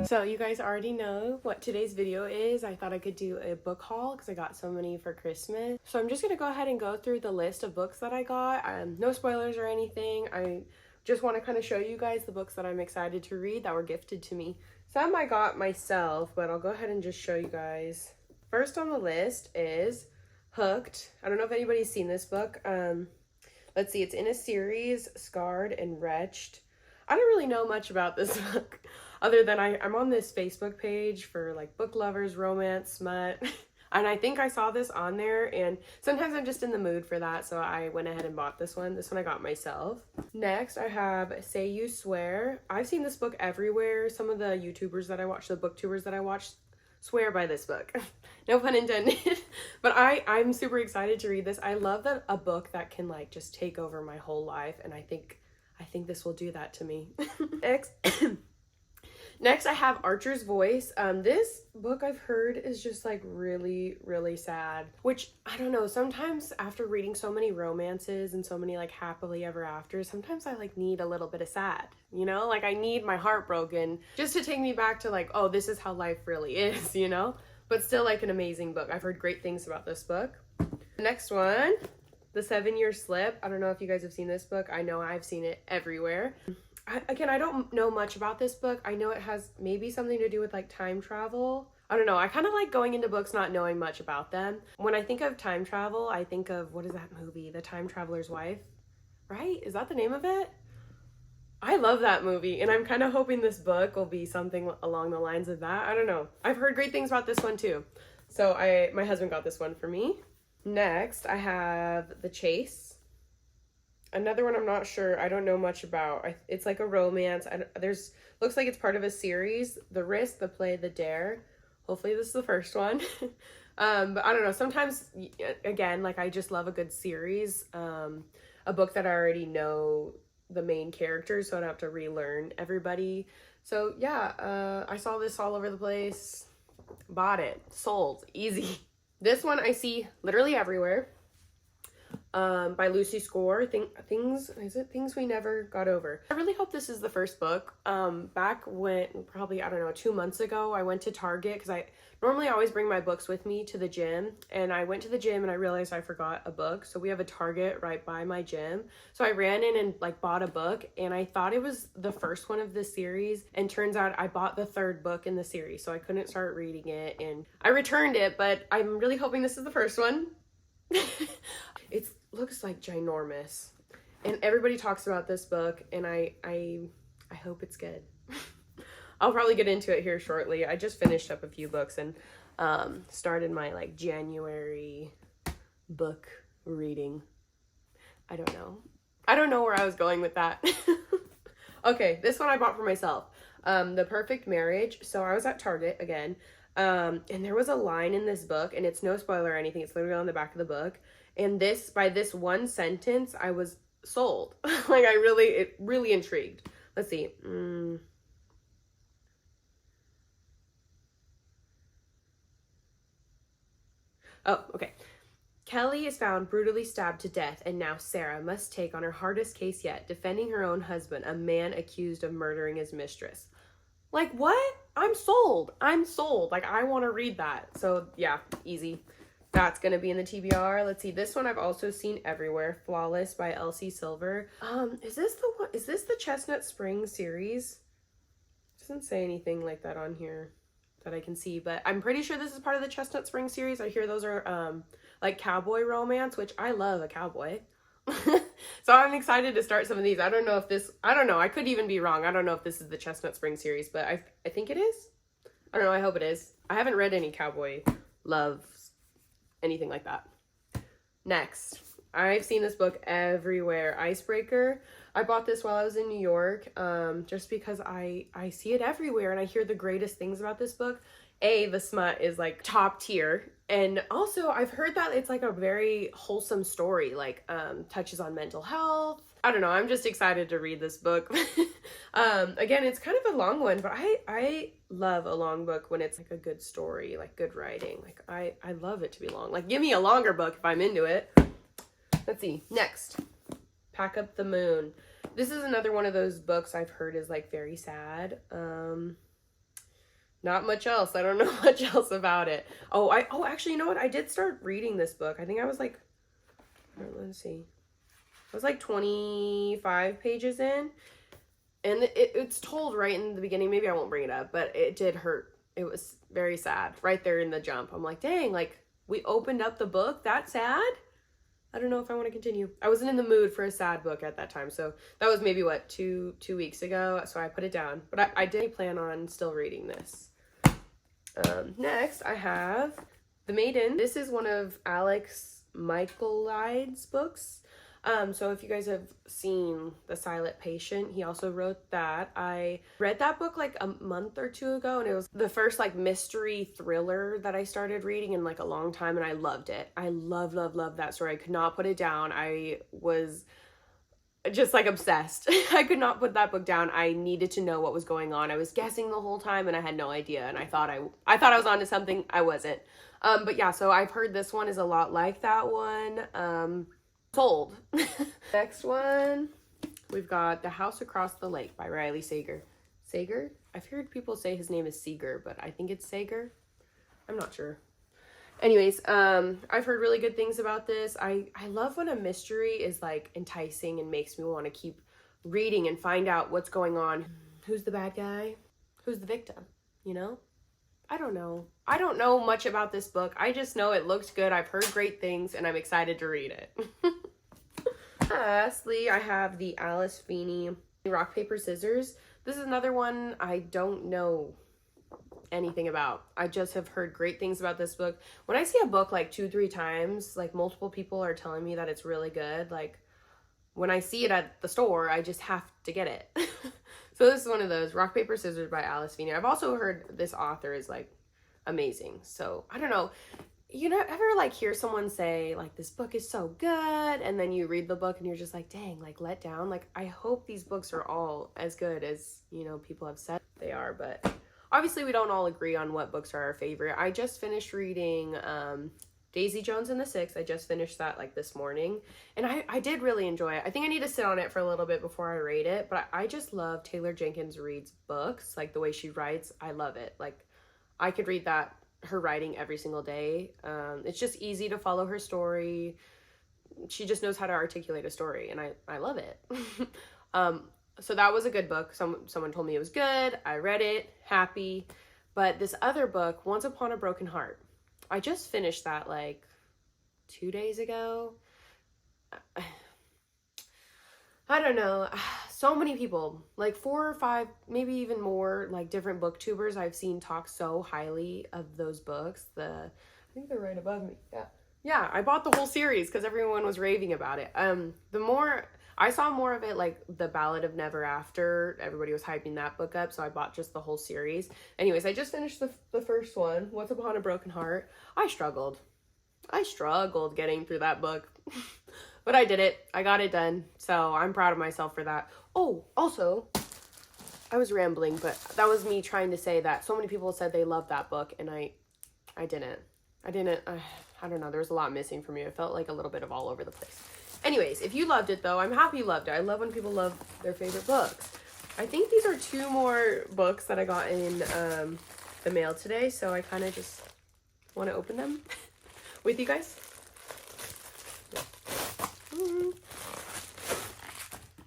So you guys already know what today's video is. I thought I could do a book haul because I got so many for Christmas. So I'm just going to go ahead and go through the list of books that I got. No spoilers or anything. I just want to kind of show you guys the books that I'm excited to read that were gifted to me. Some I got myself, but I'll go ahead and just show you guys. First on the list is Hooked. I don't know if anybody's seen this book. Let's see, it's in a series, Scarred and Wretched. I don't really know much about this book other than I'm on this Facebook page for like book lovers, romance, smut. And I think I saw this on there, and sometimes I'm just in the mood for that, so I went ahead and bought this one. This one I got myself. Next, I have Say You Swear. I've seen this book everywhere. Some of the YouTubers that I watch, the booktubers that I watch, swear by this book. No pun intended. But I'm super excited to read this. I love that a book that can like just take over my whole life, and I think this will do that to me. Next, I have Archer's Voice. This book I've heard is just like really, really sad, which I don't know. Sometimes after reading so many romances and so many like happily ever after, sometimes I like need a little bit of sad, you know, like I need my heart broken just to take me back to like, oh, this is how life really is, you know, but still like an amazing book. I've heard great things about this book. The next one, The 7-Year Slip. I don't know if you guys have seen this book. I know I've seen it everywhere. Again, I don't know much about this book. I know it has maybe something to do with like time travel. I don't know. I kind of like going into books not knowing much about them. When I think of time travel, I think of, what is that movie? The Time Traveler's Wife, right? Is that the name of it? I love that movie, and I'm kind of hoping this book will be something along the lines of that. I don't know. I've heard great things about this one too. So my husband got this one for me. Next, I have The Chase. Another one I'm not sure. I don't know much about. It's like a romance. Looks like it's part of a series. The Risk, The Play, The Dare. Hopefully this is the first one. But I don't know. Sometimes, again, like I just love a good series. A book that I already know the main characters, so I don't have to relearn everybody. So yeah, I saw this all over the place. Bought it. Sold. Easy. This one I see literally everywhere. By Lucy Score. Things We Never Got Over. I really hope this is the first book. Back when, probably, I don't know, 2 months ago, I went to Target because I normally always bring my books with me to the gym, and I went to the gym and I realized I forgot a book. So we have a Target right by my gym. So I ran in and like bought a book, and I thought it was the first one of this series, and turns out I bought the third book in the series, so I couldn't start reading it, and I returned it, but I'm really hoping this is the first one. It looks like ginormous, and everybody talks about this book, and I hope it's good. I'll probably get into it here shortly. I just finished up a few books and started my like January book reading. I don't know where I was going with that. Okay, this one I bought for myself. The Perfect Marriage. So I was at Target again. And there was a line in this book, and it's no spoiler or anything. It's literally on the back of the book. And by this one sentence, I was sold. Like it really intrigued. Let's see. Oh, okay. Kelly is found brutally stabbed to death, and now Sarah must take on her hardest case yet, defending her own husband, a man accused of murdering his mistress. Like, what? I'm sold. Like, I want to read that. So, yeah, easy. That's going to be in the TBR. Let's see. This one I've also seen everywhere. Flawless by Elsie Silver. Is this the Chestnut Springs series? Doesn't say anything like that on here that I can see, but I'm pretty sure this is part of the Chestnut Springs series. I hear those are, like cowboy romance, which I love a cowboy. So I'm excited to start some of these. I don't know. I could even be wrong. I don't know if this is the Chestnut Springs series, but I think it is. I don't know. I hope it is. I haven't read any cowboy loves, anything like that. Next, I've seen this book everywhere. Icebreaker. I bought this while I was in New York, just because I see it everywhere and I hear the greatest things about this book. The smut is like top tier. And also I've heard that it's like a very wholesome story, like touches on mental health. I don't know. I'm just excited to read this book. Again, it's kind of a long one, but I love a long book when it's like a good story, like good writing. Like I love it to be long. Like give me a longer book if I'm into it. Let's see. Next, Pack Up the Moon. This is another one of those books I've heard is like very sad. Not much else. I don't know much else about it. Oh, actually, you know what? I did start reading this book. I think I was like, let's see. I was like 25 pages in. And it's told right in the beginning. Maybe I won't bring it up, but it did hurt. It was very sad right there in the jump. I'm like, dang, like we opened up the book that sad? I don't know if I want to continue. I wasn't in the mood for a sad book at that time. So that was maybe what, two weeks ago. So I put it down, but I did plan on still reading this. Next I have The Maiden. This is one of Alex Michaelides' books. So if you guys have seen The Silent Patient, he also wrote that. I read that book like a month or two ago, and it was the first like mystery thriller that I started reading in like a long time, and I loved it. I love that story. I could not put it down. I was just like obsessed. I could not put that book down. I needed to know what was going on. I was guessing the whole time and I had no idea, and I thought I was onto something. I wasn't. But yeah, so I've heard this one is a lot like that one. Sold. Next one, we've got The House Across the Lake by Riley Sager. Sager? I've heard people say his name is Seeger, but I think it's Sager. I'm not sure. Anyways, I've heard really good things about this. I love when a mystery is like enticing and makes me want to keep reading and find out what's going on. Who's the bad guy? Who's the victim? You know? I don't know. I don't know much about this book. I just know it looks good. I've heard great things and I'm excited to read it. Lastly, I have the Alice Feeney Rock, Paper, Scissors. This is another one I don't know anything about. I just have heard great things about this book. When I see a book like 2-3 times, like multiple people are telling me that it's really good, like when I see it at the store, I just have to get it. So this is one of those, Rock, Paper, Scissors by Alice Feeney. I've also heard this author is like amazing. So I don't know. You know, ever like hear someone say like this book is so good, and then you read the book and you're just like, dang, like let down. Like I hope these books are all as good as, you know, people have said they are, but obviously we don't all agree on what books are our favorite. I just finished reading Daisy Jones and the Six. I just finished that like this morning, and I did really enjoy it. I think I need to sit on it for a little bit before I rate it, but I just love Taylor Jenkins Reid's books, like the way she writes. I love it. Like I could read her writing every single day. It's just easy to follow her story. She just knows how to articulate a story, and I love it. So that was a good book. Someone told me it was good. I read it, happy. But this other book, Once Upon a Broken Heart, I just finished that like 2 days ago. I don't know. So many people, like 4 or 5, maybe even more, like different booktubers I've seen talk so highly of those books. I think they're right above me. Yeah, I bought the whole series because everyone was raving about it. I saw more of it, like The Ballad of Never After. Everybody was hyping that book up, so I bought just the whole series. Anyways, I just finished the first one, Once Upon a Broken Heart. I struggled getting through that book. But I did it. I got it done. So I'm proud of myself for that. Oh, also, I was rambling, but that was me trying to say that so many people said they loved that book, and I didn't. I don't know. There was a lot missing for me. It felt like a little bit of all over the place. Anyways, if you loved it, though, I'm happy you loved it. I love when people love their favorite books. I think these are 2 more books that I got in the mail today, so I kind of just want to open them with you guys.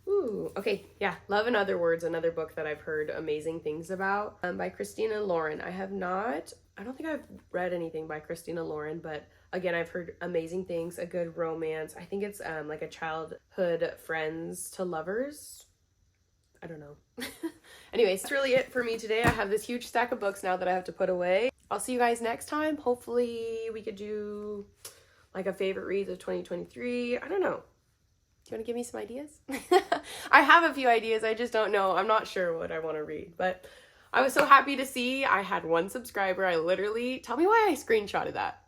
Ooh, okay, yeah, Love in Other Words, another book that I've heard amazing things about, by Christina Lauren. I don't think I've read anything by Christina Lauren, but again, I've heard amazing things, a good romance. I think it's like a childhood friends to lovers. I don't know. Anyways, that's really it for me today. I have this huge stack of books now that I have to put away. I'll see you guys next time. Hopefully we could do like a favorite reads of 2023. I don't know. Do you want to give me some ideas? I have a few ideas. I just don't know. I'm not sure what I want to read, but I was so happy to see I had 1 subscriber. Tell me why I screenshotted that.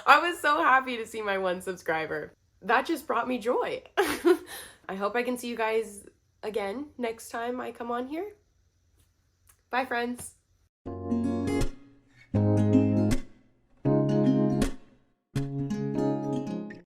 I was so happy to see my 1 subscriber. That just brought me joy. I hope I can see you guys again next time I come on here. Bye, friends.